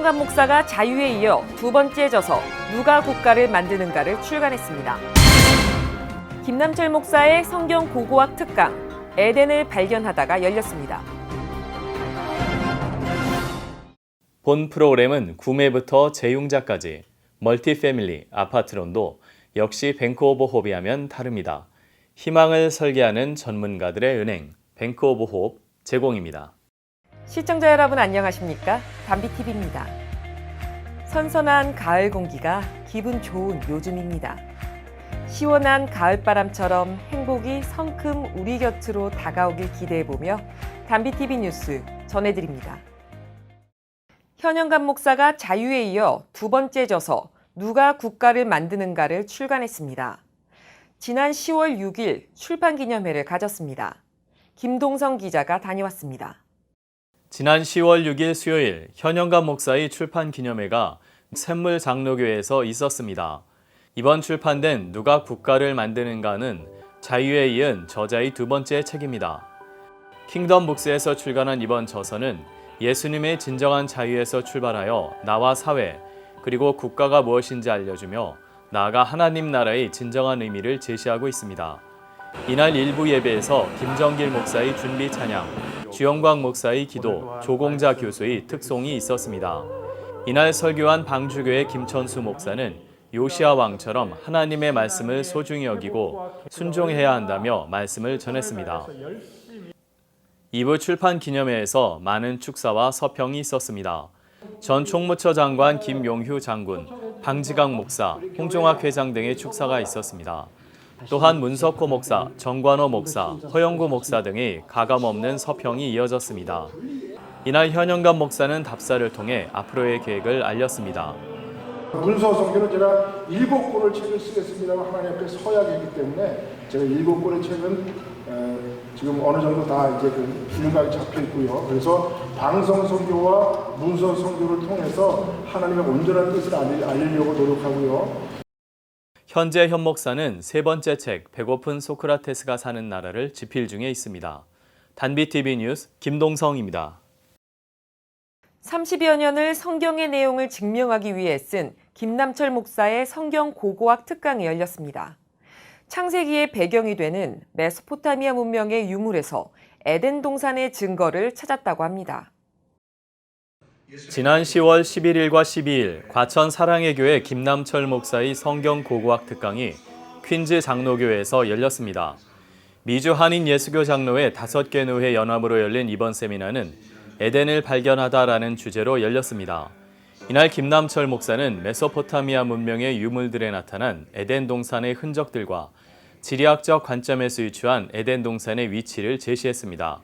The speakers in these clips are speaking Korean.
현영감 목사가 자유에 이어 두 번째 저서 누가 국가를 만드는가를 출간했습니다. 김남철 목사의 성경 고고학 특강 에덴을 발견하다가 열렸습니다. 본 프로그램은 구매부터 재융자까지 멀티패밀리, 아파트론도 역시 뱅크 오브 홉이 하면 다릅니다. 희망을 설계하는 전문가들의 은행 뱅크 오브 홉 제공입니다. 시청자 여러분 안녕하십니까? 담비TV입니다. 선선한 가을 공기가 기분 좋은 요즘입니다. 시원한 가을바람처럼 행복이 성큼 우리 곁으로 다가오길 기대해보며 담비TV 뉴스 전해드립니다. 현영감 목사가 자유에 이어 두 번째 저서 누가 국가를 만드는가를 출간했습니다. 지난 10월 6일 출판기념회를 가졌습니다. 김동성 기자가 다녀왔습니다. 지난 10월 6일 수요일 현영감 목사의 출판기념회가 샘물 장로교회에서 있었습니다. 이번 출판된 누가 국가를 만드는가는 자유에 이은 저자의 두 번째 책입니다. 킹덤 북스에서 출간한 이번 저서는 예수님의 진정한 자유에서 출발하여 나와 사회, 그리고 국가가 무엇인지 알려주며 나아가 하나님 나라의 진정한 의미를 제시하고 있습니다. 이날 일부 예배에서 김정길 목사의 준비 찬양, 주영광 목사의 기도, 조공자 교수의 특송이 있었습니다. 이날 설교한 방주교의 김천수 목사는 요시아 왕처럼 하나님의 말씀을 소중히 여기고 순종해야 한다며 말씀을 전했습니다. 2부 출판 기념회에서 많은 축사와 서평이 있었습니다. 전 총무처 장관 김용휴 장군, 방지강 목사, 홍종학 회장 등의 축사가 있었습니다. 또한 문석호 목사, 정관호 목사, 허영구 목사 등의 가감없는 서평이 이어졌습니다. 이날 현영감 목사는 답사를 통해 앞으로의 계획을 알렸습니다. 문서 성경은 제가 7권의 책을 쓰겠습니다만 하나님 앞에 서약이기 때문에 제가 7권의 책은 지금 어느 정도 다 이제 그 균형감이 잡혀 있고요. 그래서 방성 선교와 문서 선교를 통해서 하나님의 온전한 뜻을 알리려고 노력하고요. 현재 현 목사는 세 번째 책 배고픈 소크라테스가 사는 나라를 집필 중에 있습니다. 단비TV 뉴스 김동성입니다. 30여 년을 성경의 내용을 증명하기 위해 쓴 김남철 목사의 성경 고고학 특강이 열렸습니다. 창세기의 배경이 되는 메소포타미아 문명의 유물에서 에덴 동산의 증거를 찾았다고 합니다. 지난 10월 11일과 12일 과천 사랑의 교회 김남철 목사의 성경 고고학 특강이 퀸즈 장로교회에서 열렸습니다. 미주 한인 예수교 장로회 5개 노회 연합으로 열린 이번 세미나는 에덴을 발견하다라는 주제로 열렸습니다. 이날 김남철 목사는 메소포타미아 문명의 유물들에 나타난 에덴 동산의 흔적들과 지리학적 관점에서 유추한 에덴 동산의 위치를 제시했습니다.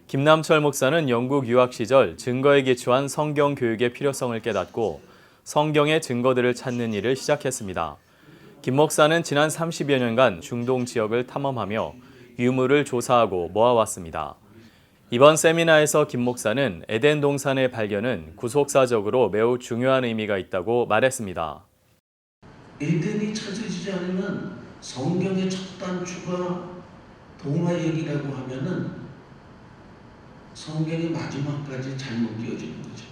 김남철 목사는 영국 유학 시절 증거에 기초한 성경 교육의 필요성을 깨닫고 성경의 증거들을 찾는 일을 시작했습니다. 김 목사는 지난 30여 년간 중동 지역을 탐험하며 유물을 조사하고 모아왔습니다. 이번 세미나에서 김 목사는 에덴 동산의 발견은 구속사적으로 매우 중요한 의미가 있다고 말했습니다. 에덴이 찾아지지 않으면 성경의 첫 단추가 동화얘기라고 하면은 성경의 마지막까지 잘못 끼어지는 거죠.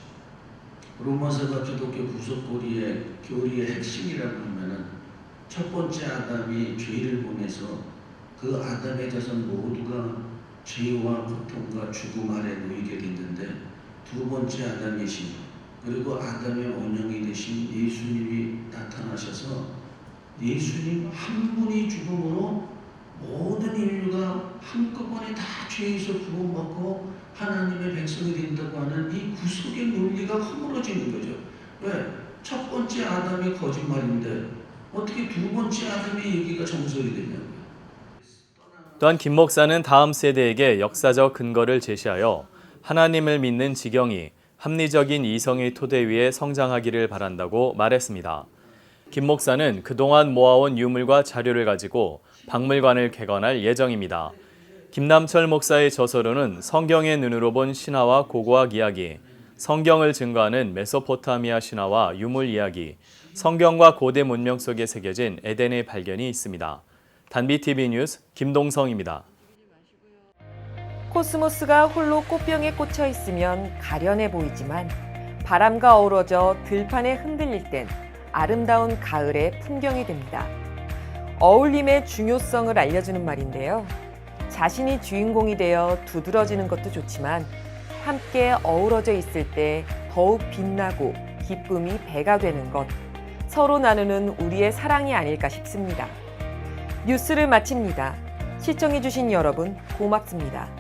로마서 기독교 구속교리의 핵심이라고 하면은 첫 번째 아담이 죄를 범해서 그 아담의 자손 모두가 죄와 고통과 죽음 아래 놓이게 됐는데 두 번째 아담이신 그리고 아담의 원형이 되신 예수님이 나타나셔서 예수님 한 분이 죽음으로 모든 인류가 한꺼번에 다 죄에서 구원받고 하나님의 백성이 된다고 하는 이 구속의 논리가 허물어지는 거죠. 왜? 첫 번째 아담이 거짓말인데 어떻게 두 번째 아담의 얘기가 정설이 되냐고요. 또한 김 목사는 다음 세대에게 역사적 근거를 제시하여 하나님을 믿는 지경이 합리적인 이성의 토대 위에 성장하기를 바란다고 말했습니다. 김 목사는 그동안 모아온 유물과 자료를 가지고 박물관을 개관할 예정입니다. 김남철 목사의 저서로는 성경의 눈으로 본 신화와 고고학 이야기, 성경을 증거하는 메소포타미아 신화와 유물 이야기, 성경과 고대 문명 속에 새겨진 에덴의 발견이 있습니다. 단비TV 뉴스 김동성입니다. 코스모스가 홀로 꽃병에 꽂혀 있으면 가련해 보이지만 바람과 어우러져 들판에 흔들릴 땐 아름다운 가을의 풍경이 됩니다. 어울림의 중요성을 알려주는 말인데요. 자신이 주인공이 되어 두드러지는 것도 좋지만 함께 어우러져 있을 때 더욱 빛나고 기쁨이 배가 되는 것, 서로 나누는 우리의 사랑이 아닐까 싶습니다. 뉴스를 마칩니다. 시청해주신 여러분 고맙습니다.